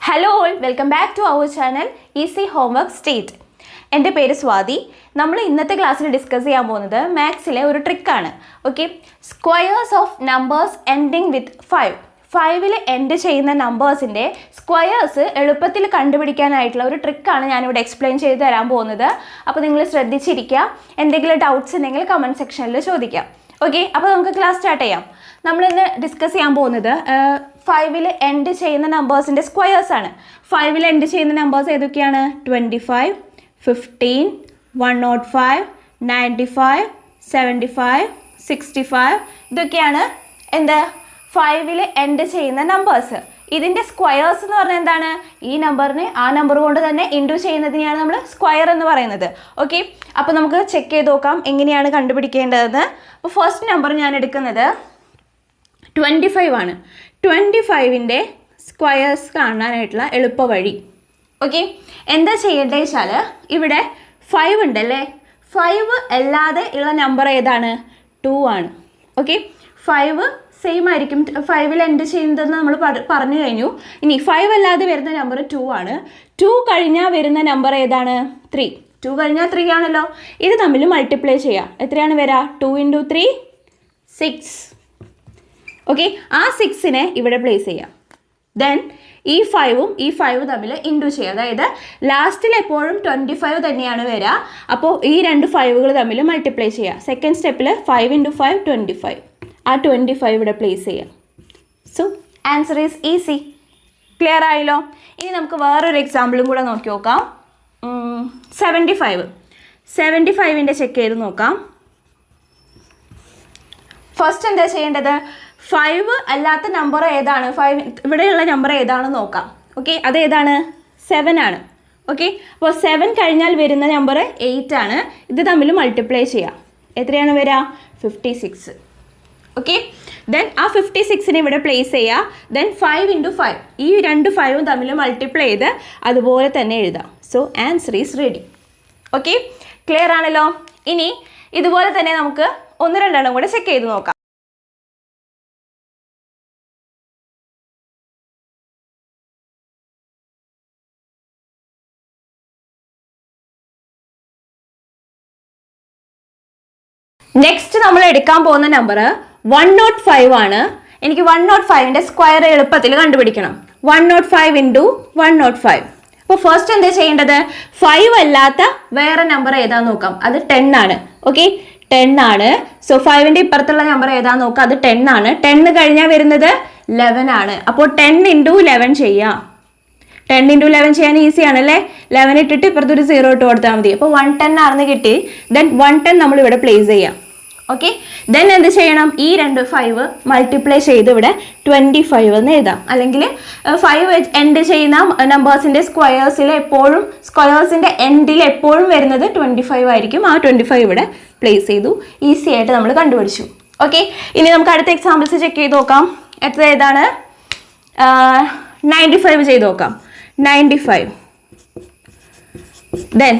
Hello all, welcome back to our channel easy homework state. എൻ്റെ പേര് സ്വാതി. നമ്മൾ ഇന്നത്തെ ക്ലാസ്സിൽ ഡിസ്കസ് ചെയ്യാൻ പോകുന്നത് മാത്സിലെ ഒരു ട്രിക്കാണ്. Okay, squares of numbers ending with 5 end ചെയ്യുന്ന നമ്പേഴ്സിൻ്റെ സ്ക്വയേഴ്സ് എളുപ്പത്തിൽ കണ്ടുപിടിക്കാനായിട്ടുള്ള ഒരു ട്രിക്കാണ് ഞാനിവിടെ എക്സ്പ്ലെയിൻ ചെയ്ത് തരാൻ പോകുന്നത്. അപ്പോൾ നിങ്ങൾ ശ്രദ്ധിച്ചിരിക്കുക. എന്തെങ്കിലും ഡൗട്ട്സ് ഉണ്ടെങ്കിൽ കമൻറ്റ് സെക്ഷനിൽ ചോദിക്കാം. ഓക്കെ, അപ്പോൾ നമുക്ക് ക്ലാസ് സ്റ്റാർട്ട് ചെയ്യാം. നമ്മളിന്ന് ഡിസ്കസ് ചെയ്യാൻ പോകുന്നത് 5 എൻഡ് ചെയ്യുന്ന നമ്പേഴ്സിൻ്റെ സ്ക്വയേഴ്സ് ആണ്. 5 എൻഡ് ചെയ്യുന്ന നമ്പേഴ്സ് ഏതൊക്കെയാണ്? 25, 15, 105, 95, 75, 65. ഇതൊക്കെയാണ് എന്ത് 5 എൻഡ് ചെയ്യുന്ന നമ്പേഴ്സ്. ഇതിൻ്റെ സ്ക്വയേഴ്സ് എന്ന് പറഞ്ഞാൽ എന്താണ്? ഈ നമ്പറിനെ ആ നമ്പർ കൊണ്ട് തന്നെ ഇൻറ്റു ചെയ്യുന്നതിനെയാണ് നമ്മൾ സ്ക്വയർ എന്ന് പറയുന്നത്. ഓക്കെ, അപ്പോൾ നമുക്ക് ചെക്ക് ചെയ്ത് നോക്കാം എങ്ങനെയാണ് കണ്ടുപിടിക്കേണ്ടതെന്ന്. അപ്പോൾ ഫസ്റ്റ് നമ്പർ ഞാൻ എടുക്കുന്നത് 25 ആണ്. 25ൻ്റെ സ്ക്വയേഴ്സ് കാണാനായിട്ടുള്ള എളുപ്പ വഴി. ഓക്കെ, എന്താ ചെയ്യേണ്ടത് വെച്ചാൽ ഇവിടെ 5 ഉണ്ടല്ലേ, 5 അല്ലാതെ ഉള്ള നമ്പർ ഏതാണ്? 2 ആണ്. ഓക്കെ, 5 സെയിം ആയിരിക്കും. 5 എൻഡ് ചെയ്യുന്നതെന്ന് നമ്മൾ പറഞ്ഞു കഴിഞ്ഞു. ഇനി 5 അല്ലാതെ വരുന്ന നമ്പർ 2 ആണ്. 2 കഴിഞ്ഞാൽ വരുന്ന നമ്പർ ഏതാണ്? 3. 2 കഴിഞ്ഞാൽ 3 ആണല്ലോ. ഇത് തമ്മിൽ മൾട്ടിപ്ലൈ ചെയ്യാം. എത്രയാണ് വരിക? 2 × 3 6. ഓക്കെ, ആ 6നെ ഇവിടെ പ്ലേസ് ചെയ്യാം. ദെൻ ഈ 5ഉം ഈ 5 തമ്മിൽ ഇൻറ്റു ചെയ്യുക. അതായത് ലാസ്റ്റിൽ എപ്പോഴും 25 തന്നെയാണ് വരിക. അപ്പോൾ ഈ രണ്ട് 5കൾ തമ്മിൽ മൾട്ടിപ്ലൈ ചെയ്യുക. സെക്കൻഡ് സ്റ്റെപ്പിൽ 5 × 5 25. ആ 25 ഇവിടെ പ്ലേസ് ചെയ്യാം. So answer is easy. Clear ആയല്ലോ? ഇനി നമുക്ക് വേറൊരു എക്സാമ്പിളും കൂടെ നോക്കി നോക്കാം. 75ൻ്റെ ചെക്ക് ചെയ്ത് നോക്കാം. ഫസ്റ്റ് എന്താ ചെയ്യേണ്ടത്? 5 അല്ലാത്ത നമ്പർ ഏതാണ്? 5 ഇവിടെയുള്ള നമ്പർ ഏതാണെന്ന് നോക്കാം. ഓക്കെ, അതേതാണ്? 7 ആണ്. ഓക്കെ, അപ്പോൾ 7 കഴിഞ്ഞാൽ വരുന്ന നമ്പർ 8 ആണ്. ഇത് തമ്മിൽ മൾട്ടിപ്ലൈ ചെയ്യാം. എത്രയാണ് വരിക? 56. ഓക്കെ, ദെൻ ആ 56നെ ഇവിടെ പ്ലേസ് ചെയ്യുക. ദെൻ 5 × 5, ഈ രണ്ട് 5ഉം തമ്മിൽ മൾട്ടിപ്ലൈ ചെയ്ത് അതുപോലെ തന്നെ എഴുതാം. So answer is ready. Okay, clear ആണല്ലോ? ഇനി ഇതുപോലെ തന്നെ നമുക്ക് 1-2 കൂടെ ചെക്ക് ചെയ്ത് നോക്കാം. നെക്സ്റ്റ് നമ്മൾ എടുക്കാൻ പോകുന്ന നമ്പർ 105 ആണ്. എനിക്ക് 105ൻ്റെ സ്ക്വയർ എളുപ്പത്തിൽ കണ്ടുപിടിക്കണം. 105 × 105. അപ്പോൾ ഫസ്റ്റ് എന്താ ചെയ്യേണ്ടത്? 5 അല്ലാത്ത വേറെ നമ്പർ ഏതാന്ന് നോക്കാം. അത് 10 ആണ്. ഓക്കെ, 10 ആണ്. സോ 5ൻ്റെ ഇപ്പുറത്തുള്ള നമ്പർ ഏതാന്ന് നോക്കാം. അത് 10 ആണ്. 10 കഴിഞ്ഞാൽ വരുന്നത് 11 ആണ്. അപ്പോൾ 10 × 11 ചെയ്യാം. 10 × 11 ചെയ്യാൻ ഈസി ആണല്ലേ. 11 ഇട്ടിട്ട് ഇപ്പുറത്തൊരു 0 ഇട്ട് കൊടുത്താൽ മതി. അപ്പോൾ 110 ആണെന്ന് കിട്ടി. ദെൻ 110 നമ്മൾ ഇവിടെ പ്ലേസ് ചെയ്യാം. ഓക്കെ, ദെൻ എന്ത് ചെയ്യണം? ഈ രണ്ട് 5 മൾട്ടിപ്ലൈ ചെയ്ത് ഇവിടെ 25 എന്ന് എഴുതാം. അല്ലെങ്കിൽ 5 എൻഡ് ചെയ്യുന്ന നമ്പേഴ്സിൻ്റെ സ്ക്വയേഴ്സിൽ എപ്പോഴും സ്ക്വയേഴ്സിൻ്റെ എൻഡിൽ എപ്പോഴും വരുന്നത് 25 ആയിരിക്കും. ആ 25 ഇവിടെ പ്ലേസ് ചെയ്തു. ഈസി ആയിട്ട് നമ്മൾ കണ്ടുപിടിച്ചു. ഓക്കെ, ഇനി നമുക്ക് അടുത്ത എക്സാമ്പിൾസ് ചെക്ക് ചെയ്ത് നോക്കാം. അടുത്ത ഏതാണ്? 95 ചെയ്ത് നോക്കാം. 95. ദെൻ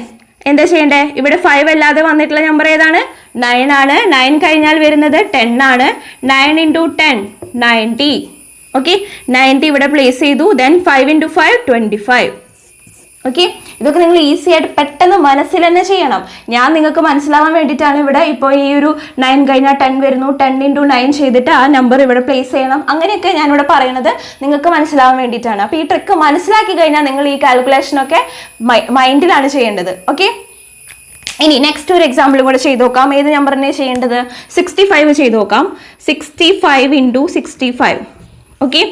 എന്താ ചെയ്യണ്ടേ? ഇവിടെ 5 അല്ലാതെ വന്നിട്ടുള്ള നമ്പർ ഏതാണ്? 9 ആണ്. 9 കഴിഞ്ഞാൽ വരുന്നത് 10 ആണ്. 9 × 10 90. ഓക്കെ, 90 ഇവിടെ പ്ലേസ് ചെയ്തു. ദെൻ 5 × 5 25. ഓക്കെ, ഇതൊക്കെ നിങ്ങൾ ഈസി ആയിട്ട് പെട്ടെന്ന് മനസ്സിൽ തന്നെ ചെയ്യണം. ഞാൻ നിങ്ങൾക്ക് മനസ്സിലാവാൻ വേണ്ടിയിട്ടാണ് ഇവിടെ ഇപ്പോൾ ഈ ഒരു 9 കഴിഞ്ഞാൽ 10 വരുന്നു, 10 × 9 ചെയ്തിട്ട് ആ നമ്പർ ഇവിടെ പ്ലേസ് ചെയ്യണം. അങ്ങനെയൊക്കെ ഞാനിവിടെ പറയുന്നത് നിങ്ങൾക്ക് മനസ്സിലാവാൻ വേണ്ടിയിട്ടാണ്. അപ്പോൾ ഈ ട്രിക്ക് മനസ്സിലാക്കി കഴിഞ്ഞാൽ നിങ്ങൾ ഈ കാൽക്കുലേഷനൊക്കെ മൈൻഡിലാണ് ചെയ്യേണ്ടത്. ഓക്കെ, ഇനി നെക്സ്റ്റ് ഒരു എക്സാമ്പിൾ കൂടെ ചെയ്ത് നോക്കാം. ഏത് നമ്പറിനെ ചെയ്യേണ്ടത്? 65 ചെയ്ത് നോക്കാം. 65 × 65. ഓക്കെ,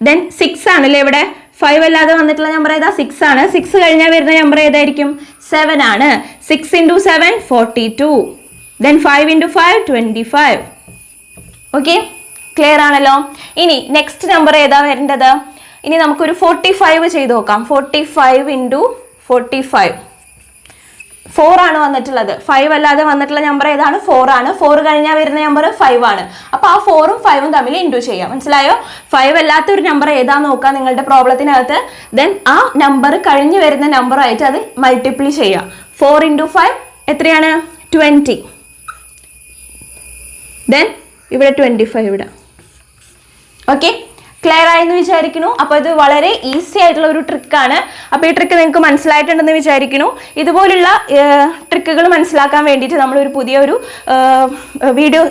ദെൻ 6 ആണല്ലേ ഇവിടെ. 5 അല്ലാതെ വന്നിട്ടുള്ള നമ്പർ ഏതാ? 6 ആണ്. 6 കഴിഞ്ഞാൽ വരുന്ന നമ്പർ ഏതായിരിക്കും? 7 ആണ്. 6 × 7 42. ദെൻ 5 × 5 25. ഓക്കെ, ക്ലിയർ ആണല്ലോ? ഇനി നെക്സ്റ്റ് നമ്പർ ഏതാ വരേണ്ടത്? ഇനി നമുക്കൊരു 45 ചെയ്ത് നോക്കാം. 45 × 45. 4 ആണ് വന്നിട്ടുള്ളത്. 5 അല്ലാതെ വന്നിട്ടുള്ള നമ്പർ ഏതാണ്? 4 ആണ്. 4 കഴിഞ്ഞാൽ വരുന്ന നമ്പർ 5 ആണ്. അപ്പോൾ ആ 4ഉം 5ഉം തമ്മിൽ ഇൻറ്റു ചെയ്യാം. മനസ്സിലായോ? 5 അല്ലാത്ത ഒരു നമ്പർ ഏതാന്ന് നോക്കാം നിങ്ങളുടെ പ്രോബ്ലത്തിനകത്ത്. ദെൻ ആ നമ്പർ കഴിഞ്ഞ് വരുന്ന നമ്പറായിട്ട് അത് മൾട്ടിപ്ലൈ ചെയ്യാം. 4 × 5 എത്രയാണ്? 20. ദെൻ ഇവിടെ 25 ഇവിടെ. ഓക്കെ, ക്ലിയർ ആയെന്ന് വിചാരിക്കുന്നു. അപ്പോൾ ഇത് വളരെ ഈസി ആയിട്ടുള്ള ഒരു ട്രിക്കാണ്. അപ്പോൾ ഈ ട്രിക്ക് നിങ്ങൾക്ക് മനസ്സിലായിട്ടുണ്ടെന്ന് വിചാരിക്കുന്നു. ഇതുപോലുള്ള ട്രിക്കുകൾ മനസ്സിലാക്കാൻ വേണ്ടിയിട്ട് നമ്മളൊരു പുതിയൊരു വീഡിയോ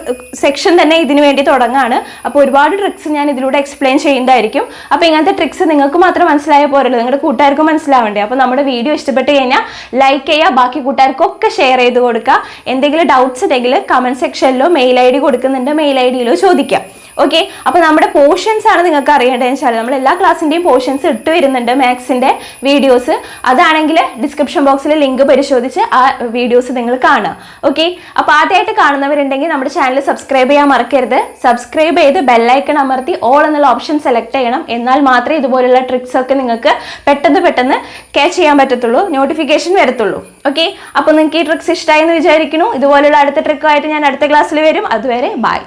സെക്ഷൻ തന്നെ ഇതിന് വേണ്ടി തുടങ്ങുകയാണ്. അപ്പോൾ ഒരുപാട് ട്രിക്സ് ഞാൻ ഇതിലൂടെ എക്സ്പ്ലെയിൻ ചെയ്യുന്നതായിരിക്കും. അപ്പോൾ ഇങ്ങനത്തെ ട്രിക്സ് നിങ്ങൾക്ക് മാത്രം മനസ്സിലായ പോരല്ലോ, നിങ്ങളുടെ കൂട്ടുകാർക്കും മനസ്സിലാവണ്ടേ. അപ്പോൾ നമ്മുടെ വീഡിയോ ഇഷ്ടപ്പെട്ട് കഴിഞ്ഞാൽ ലൈക്ക് ചെയ്യുക, ബാക്കി കൂട്ടുകാർക്കൊക്കെ ഷെയർ ചെയ്ത് കൊടുക്കുക. എന്തെങ്കിലും ഡൗട്ട്സ് ഉണ്ടെങ്കിൽ കമൻറ്റ് സെക്ഷനിലോ മെയിൽ ID കൊടുക്കുന്നുണ്ട്, മെയിൽ IDയിലോ ചോദിക്കാം. ഓക്കെ, അപ്പോൾ നമ്മുടെ പോർഷൻസ് ആണ് നിങ്ങൾക്ക് അറിയേണ്ടതെന്ന് വെച്ചാൽ നമ്മൾ എല്ലാ ക്ലാസ്സിൻ്റെയും പോർഷൻസ് ഇട്ട് വരുന്നുണ്ട്, മാത്സിൻ്റെ വീഡിയോസ്. അതാണെങ്കിൽ ഡിസ്ക്രിപ്ഷൻ ബോക്സിൽ ലിങ്ക് പരിശോധിച്ച് ആ വീഡിയോസ് നിങ്ങൾ കാണുക. ഓക്കെ, അപ്പോൾ ആദ്യമായിട്ട് കാണുന്നവരുണ്ടെങ്കിൽ നമ്മുടെ ചാനൽ സബ്സ്ക്രൈബ് ചെയ്യാൻ മറക്കരുത്. സബ്സ്ക്രൈബ് ചെയ്ത് ബെല്ലൈക്കൺ അമർത്തി ഓൾ എന്നുള്ള ഓപ്ഷൻ സെലക്ട് ചെയ്യണം. എന്നാൽ മാത്രമേ ഇതുപോലുള്ള ട്രിക്സ് ഒക്കെ നിങ്ങൾക്ക് പെട്ടെന്ന് ക്യാച്ച് ചെയ്യാൻ പറ്റത്തുള്ളൂ, നോട്ടിഫിക്കേഷൻ വരത്തുള്ളൂ. ഓക്കെ, അപ്പോൾ നിങ്ങൾക്ക് ഈ ട്രിക്സ് ഇഷ്ടമായി എന്ന് വിചാരിക്കുന്നു. ഇതുപോലുള്ള അടുത്ത ട്രിക്കുമായിട്ട് ഞാൻ അടുത്ത ക്ലാസ്സിൽ വരും. അതുവരെ ബൈ.